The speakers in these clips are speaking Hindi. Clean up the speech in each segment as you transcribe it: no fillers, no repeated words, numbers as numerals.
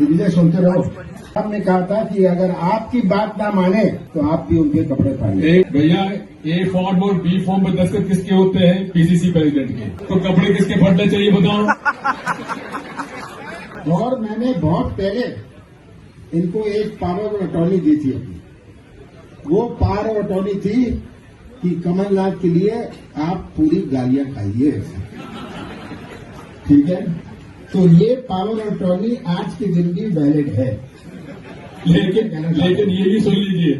दिग्विजय सुनते रहो। हमने कहा था कि अगर आपकी बात ना माने तो आप भी उनके कपड़े फाड़िए। भैया ए फॉर्म और बी फॉर्म में दस्तखत किसके होते हैं? पीसीसी प्रेसिडेंट के। तो कपड़े किसके फटने चाहिए बताओ? और मैंने बहुत पहले इनको एक पावर ऑफ अटॉर्नी दी थी अपनी। वो पावर ऑफ अटॉर्नी थी कि कमलनाथ के लिए आप पूरी गालियां खाइए, ठीक है? तो ये पावर ऑफ अटॉर्नी आज के दिन भी वैलिड है। लेकिन ये भी सुन लीजिए,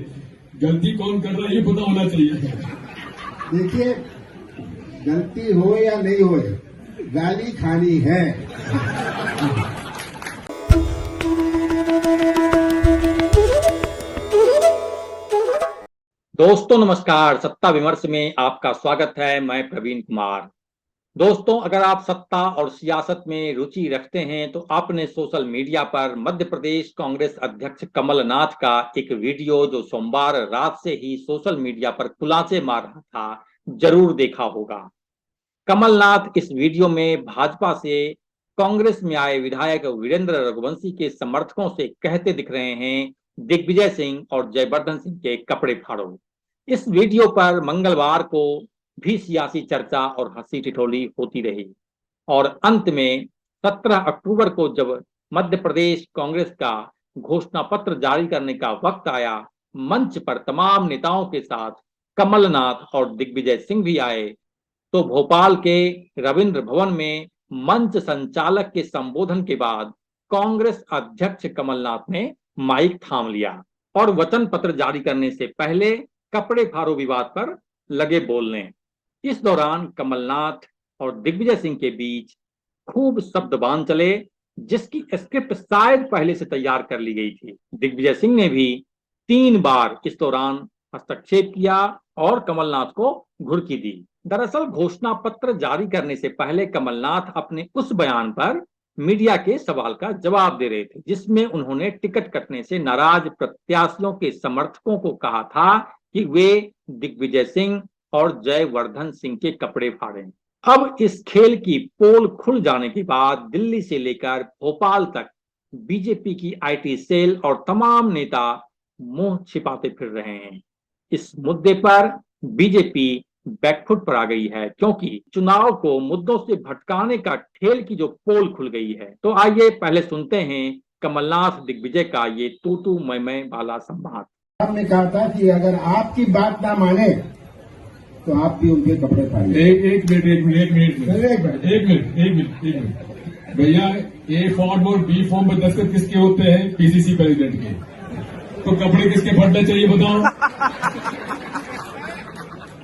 गलती कौन कर रहा है ये पता होना चाहिए। देखिए, गलती हो या नहीं हो, गाली खानी है। दोस्तों नमस्कार, सत्ता विमर्श में आपका स्वागत है। मैं प्रवीण कुमार। दोस्तों, अगर आप सत्ता और सियासत में रुचि रखते हैं तो आपने सोशल मीडिया पर मध्य प्रदेश कांग्रेस अध्यक्ष कमलनाथ का एक वीडियो जो सोमवार रात से ही सोशल मीडिया पर खुलासे मार रहा था, जरूर देखा होगा। कमलनाथ इस वीडियो में भाजपा से कांग्रेस में आए विधायक वीरेंद्र रघुवंशी के समर्थकों से कहते दिख रहे हैं, दिग्विजय सिंह और जयवर्धन सिंह के कपड़े फाड़ो। इस वीडियो पर मंगलवार को भी सियासी चर्चा और हंसी ठिठोली होती रही और अंत में 17 अक्टूबर को जब मध्य प्रदेश कांग्रेस का घोषणा पत्र जारी करने का वक्त आया, मंच पर तमाम नेताओं के साथ कमलनाथ और दिग्विजय सिंह भी आए, तो भोपाल के रविंद्र भवन में मंच संचालक के संबोधन के बाद कांग्रेस अध्यक्ष कमलनाथ ने माइक थाम लिया और वचन पत्र जारी करने से पहले कपड़े फाड़ो विवाद पर लगे बोलने। इस दौरान कमलनाथ और दिग्विजय सिंह के बीच खूब शब्दबान चले, जिसकी स्क्रिप्ट शायद पहले से तैयार कर ली गई थी। दिग्विजय सिंह ने भी 3 बार इस दौरान हस्तक्षेप किया और कमलनाथ को घुड़की दी। दरअसल घोषणा पत्र जारी करने से पहले कमलनाथ अपने उस बयान पर मीडिया के सवाल का जवाब दे रहे थे, जिसमें उन्होंने टिकट कटने से नाराज प्रत्याशियों के समर्थकों को कहा था कि वे दिग्विजय सिंह और जयवर्धन सिंह के कपड़े फाड़ें। अब इस खेल की पोल खुल जाने के बाद दिल्ली से लेकर भोपाल तक बीजेपी की आईटी सेल और तमाम नेता मुंह छिपाते फिर रहे हैं। इस मुद्दे पर बीजेपी बैकफुट पर आ गई है, क्योंकि चुनाव को मुद्दों से भटकाने का खेल की जो पोल खुल गई है। तो आइए पहले सुनते हैं कमलनाथ दिग्विजय का ये तू तू मैं वाला संवाद। हमने कहा था कि अगर आपकी बात ना माने तो आप भी उनके कपड़े फाड़िए। एक मिनट भैया ए फॉर्म और बी फॉर्म में दस्तखत किसके होते हैं? पीसीसी प्रेसिडेंट के। तो कपड़े किसके फटने चाहिए बताओ?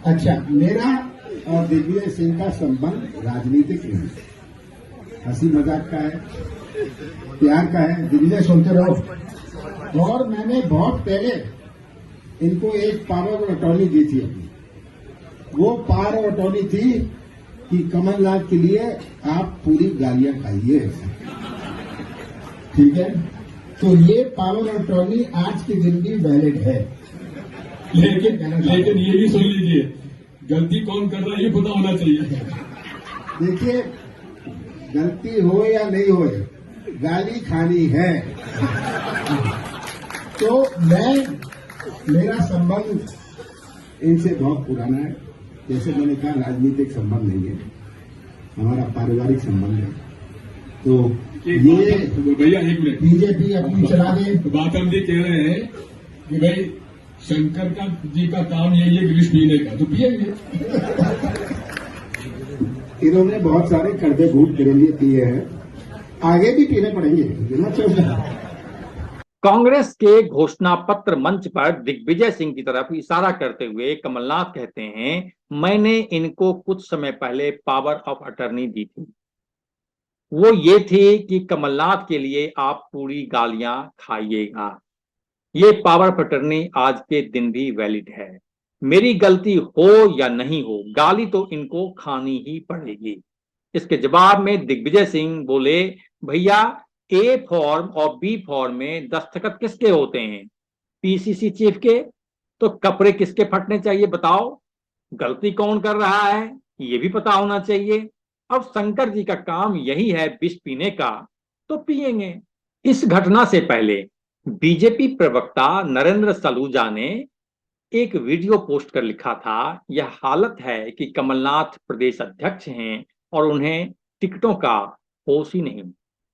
अच्छा, मेरा और दिग्विजय सिंह का संबंध राजनीतिक नहीं है, हंसी मजाक का है, प्यार का है। दिग्विजय सुनते रहो। और मैंने बहुत पहले इनको एक पावर ऑफ अटॉर्नी दी थी अपनी। वो पावर ऑफ अटॉर्नी थी कि कमलनाथ के लिए आप पूरी गालियां खाइए, ठीक है? तो ये पावर ऑफ अटॉर्नी आज के दिन भी वैलिड है। लेकिन ये भी सुन लीजिए, गलती कौन कर रहा है ये पता होना चाहिए। देखिए, गलती हो या नहीं हो, गाली खानी है। तो मेरा संबंध इनसे बहुत पुराना है। जैसे मैंने कहा, राजनीतिक संबंध नहीं है, हमारा पारिवारिक संबंध है। तो ये भैया एक मिनट, बीजेपी अपनी चला दे। बात हम ये कह रहे हैं कि भाई शंकर का जी का काम यही है ग्रीस पीने का, तो पिएंगे। इन्होंने बहुत सारे कड़वे घूट मेरे लिए पिए हैं, आगे भी पीने पड़ेंगे। कांग्रेस के घोषणा पत्र मंच पर दिग्विजय सिंह की तरफ इशारा करते हुए कमलनाथ कहते हैं, मैंने इनको कुछ समय पहले पावर ऑफ अटॉर्नी दी थी। वो ये थी कि कमलनाथ के लिए आप पूरी गालियां खाइएगा। ये पावर ऑफ अटॉर्नी आज के दिन भी वैलिड है। मेरी गलती हो या नहीं हो, गाली तो इनको खानी ही पड़ेगी। इसके जवाब में दिग्विजय सिंह बोले, भैया ए फॉर्म और बी फॉर्म में दस्तखत किसके होते हैं? पीसीसी चीफ के। तो कपड़े किसके फटने चाहिए बताओ? गलती कौन कर रहा है ये भी पता होना चाहिए। अब शंकर जी का काम यही है विष पीने का, तो पिएंगे। इस घटना से पहले बीजेपी प्रवक्ता नरेंद्र सलूजा ने एक वीडियो पोस्ट कर लिखा था, यह हालत है कि कमलनाथ प्रदेश अध्यक्ष हैं और उन्हें टिकटों का होश ही नहीं।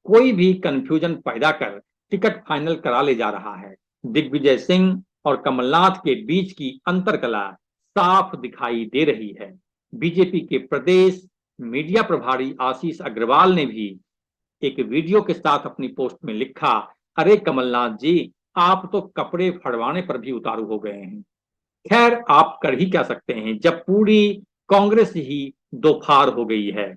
कोई भी कंफ्यूजन पैदा कर टिकट फाइनल करा ले जा रहा है। दिग्विजय सिंह और कमलनाथ के बीच की अंतरकला साफ दिखाई दे रही है। बीजेपी के प्रदेश मीडिया प्रभारी आशीष अग्रवाल ने भी एक वीडियो के साथ अपनी पोस्ट में लिखा, अरे कमलनाथ जी, आप तो कपड़े फड़वाने पर भी उतारू हो गए हैं। खैर, आप कर ही क्या सकते हैं जब पूरी कांग्रेस ही दो फाड़ हो गई है।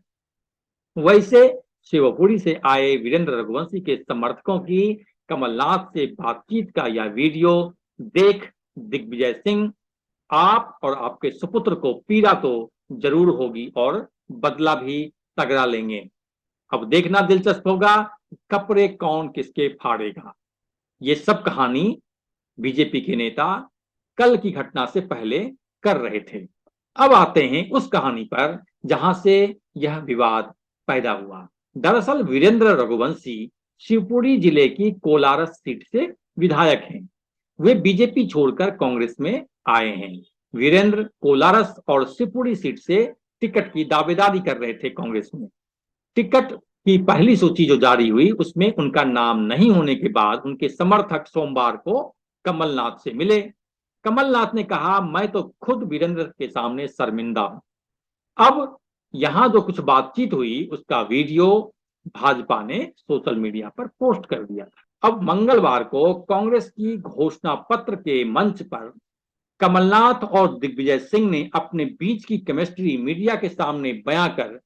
वैसे शिवपुरी से आए वीरेंद्र रघुवंशी के समर्थकों की कमलनाथ से बातचीत का यह वीडियो देख दिग्विजय सिंह, आप और आपके सुपुत्र को पीड़ा तो जरूर होगी और बदला भी तगड़ा लेंगे। अब देखना दिलचस्प होगा कपड़े कौन किसके फाड़ेगा। ये सब कहानी बीजेपी के नेता कल की घटना से पहले कर रहे थे। अब आते हैं उस कहानी पर जहां से यह विवाद पैदा हुआ। दरअसल वीरेंद्र रघुवंशी शिवपुरी जिले की कोलारस सीट से विधायक हैं। वे बीजेपी छोड़कर कांग्रेस में आए हैं। वीरेंद्र कोलारस और शिवपुरी सीट से टिकट की दावेदारी कर रहे थे कांग्रेस में। टिकट की पहली सूची जो जारी हुई उसमें उनका नाम नहीं होने के बाद उनके समर्थक सोमवार को कमलनाथ से मिले। कमलनाथ ने कहा, मैं तो खुद वीरेंद्र के सामने शर्मिंदा हूं। अब यहां जो कुछ बातचीत हुई उसका वीडियो भाजपा ने सोशल मीडिया पर पोस्ट कर दिया था। अब मंगलवार को कांग्रेस की घोषणा पत्र के मंच पर कमलनाथ और दिग्विजय सिंह ने अपने बीच की केमिस्ट्री मीडिया के सामने बयां कर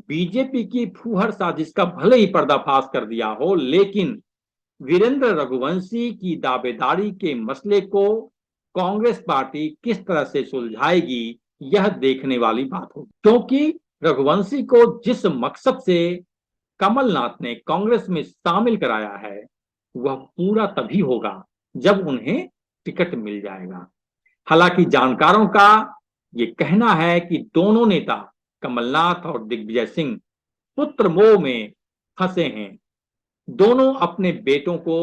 बीजेपी की फूहड़ साजिश का भले ही पर्दाफाश कर दिया हो, लेकिन वीरेंद्र रघुवंशी की दावेदारी के मसले को कांग्रेस पार्टी किस तरह से सुलझाएगी यह देखने वाली बात होगी। क्योंकि रघुवंशी को जिस मकसद से कमलनाथ ने कांग्रेस में शामिल कराया है वह पूरा तभी होगा जब उन्हें टिकट मिल जाएगा। हालांकि जानकारों का ये कहना है कि दोनों नेता कमलनाथ और दिग्विजय सिंह पुत्र मोह में फंसे हैं। दोनों अपने बेटों को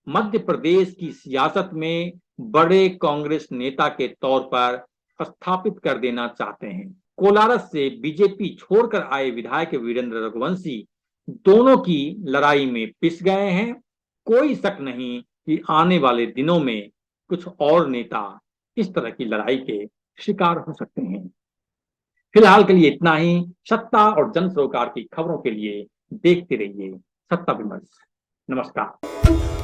मध्य प्रदेश की सियासत में बड़े कांग्रेस नेता के तौर पर स्थापित कर देना चाहते हैं। कोलारस से बीजेपी छोड़कर आए विधायक वीरेंद्र रघुवंशी दोनों की लड़ाई में पिस गए हैं। कोई शक नहीं कि आने वाले दिनों में कुछ और नेता इस तरह की लड़ाई के शिकार हो सकते हैं। फिलहाल के लिए इतना ही। सत्ता और जन सरोकार की खबरों के लिए देखते रहिए सत्ता विमर्श। नमस्कार।